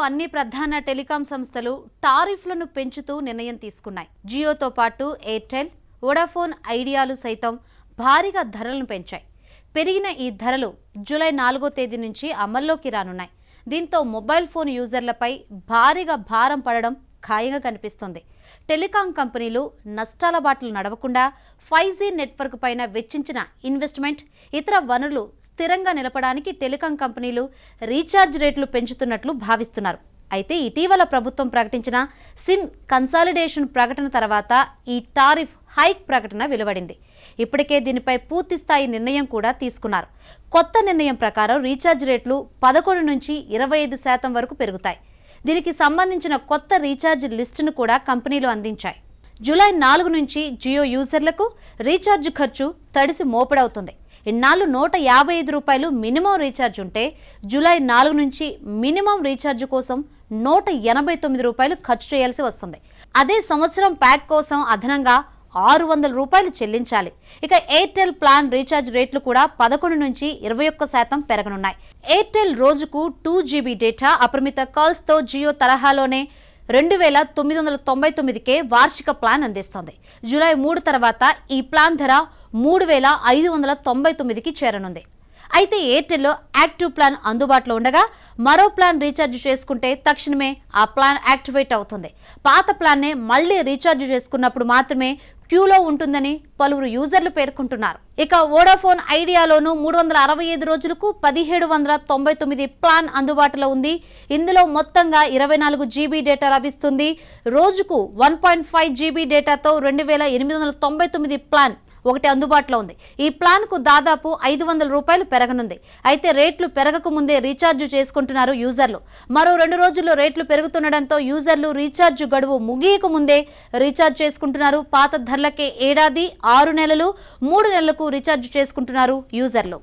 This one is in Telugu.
అన్ని ప్రధాన టెలికాం సంస్థలు టారిఫ్లను పెంచుతూ నిర్ణయం తీసుకున్నాయి. జియోతో పాటు ఎయిర్టెల్, వోడాఫోన్ ఐడియాలు సైతం భారీగా ధరలను పెంచాయి. పెరిగిన ఈ ధరలు జూలై 4వ తేదీ నుంచి అమల్లోకి రానున్నాయి. దీంతో మొబైల్ ఫోన్ యూజర్లపై భారీగా భారం పడడం ఖాయంగా కనిపిస్తుంది. టెలికాం కంపెనీలు నష్టాల బాటలు నడవకుండా 5G నెట్వర్క్ పైన వెచ్చించిన ఇన్వెస్ట్మెంట్, ఇతర వనరులు స్థిరంగా నిలపడానికి టెలికాం కంపెనీలు రీఛార్జ్ రేట్లు పెంచుతున్నట్లు భావిస్తున్నారు. అయితే ఇటీవల ప్రభుత్వం ప్రకటించిన సిమ్ కన్సాలిడేషన్ ప్రకటన తర్వాత ఈ టారిఫ్ హైక్ ప్రకటన వెలువడింది. ఇప్పటికే దీనిపై పూర్తిస్థాయి నిర్ణయం కూడా తీసుకున్నారు. కొత్త నిర్ణయం ప్రకారం రీఛార్జ్ రేట్లు 11 నుంచి 25% వరకు పెరుగుతాయి. దీనికి సంబంధించిన కొత్త రీఛార్జ్ లిస్టును కూడా కంపెనీలు అందించాయి. జూలై 4 నుంచి జియో యూజర్లకు రీఛార్జ్ ఖర్చు తడిసి మోపెడవుతుంది. ఇన్నాళ్ళు ₹155 మినిమం రీఛార్జ్ ఉంటే జూలై 4 నుంచి మినిమం రీఛార్జ్ కోసం ₹189 ఖర్చు చేయాల్సి వస్తుంది. అదే సంవత్సరం ప్యాక్ కోసం అదనంగా ₹600 చెల్లించాలి. ఇక ఎయిర్టెల్ ప్లాన్ రీఛార్జ్ రేట్లు కూడా 11 నుంచి 21% పెరగనున్నాయి. ఎయిర్టెల్ రోజుకు 2 GB డేటా, అపరిమిత కాల్స్తో జియో తరహాలోనే 2,999కే వార్షిక ప్లాన్ అందిస్తోంది. జూలై 3 తర్వాత ఈ ప్లాన్ ధర 3,599కి చేరనుంది. అయితే ఎయిర్టెల్లో యాక్టివ్ ప్లాన్ అందుబాటులో ఉండగా మరో ప్లాన్ రీఛార్జ్ చేసుకుంటే తక్షణమే ఆ ప్లాన్ యాక్టివేట్ అవుతుంది. పాత ప్లాన్నే మళ్లీ రీఛార్జ్ చేసుకున్నప్పుడు మాత్రమే క్యూలో ఉంటుందని పలువురు యూజర్లు పేర్కొంటున్నారు. ఇక వోడాఫోన్ ఐడియాలోనూ 365 రోజులకు 1,799 ప్లాన్ అందుబాటులో ఉంది. ఇందులో మొత్తంగా 24 GB డేటా లభిస్తుంది. రోజుకు 1.5 GB డేటాతో 2,899 ప్లాన్ ఒకటి అందుబాటులో ఉంది. ఈ ప్లాన్కు దాదాపు ₹500 పెరగనుంది. అయితే రేట్లు పెరగక ముందే రీఛార్జ్ చేసుకుంటున్నారు యూజర్లు. మరో 2 రోజుల్లో రేట్లు పెరుగుతుండడంతో యూజర్లు రీఛార్జ్ గడువు ముగియక ముందే రీఛార్జ్ చేసుకుంటున్నారు. పాత ధరలకే ఏడాది, 6 నెలలు, 3 నెలలకు రీఛార్జ్ చేసుకుంటున్నారు యూజర్లు.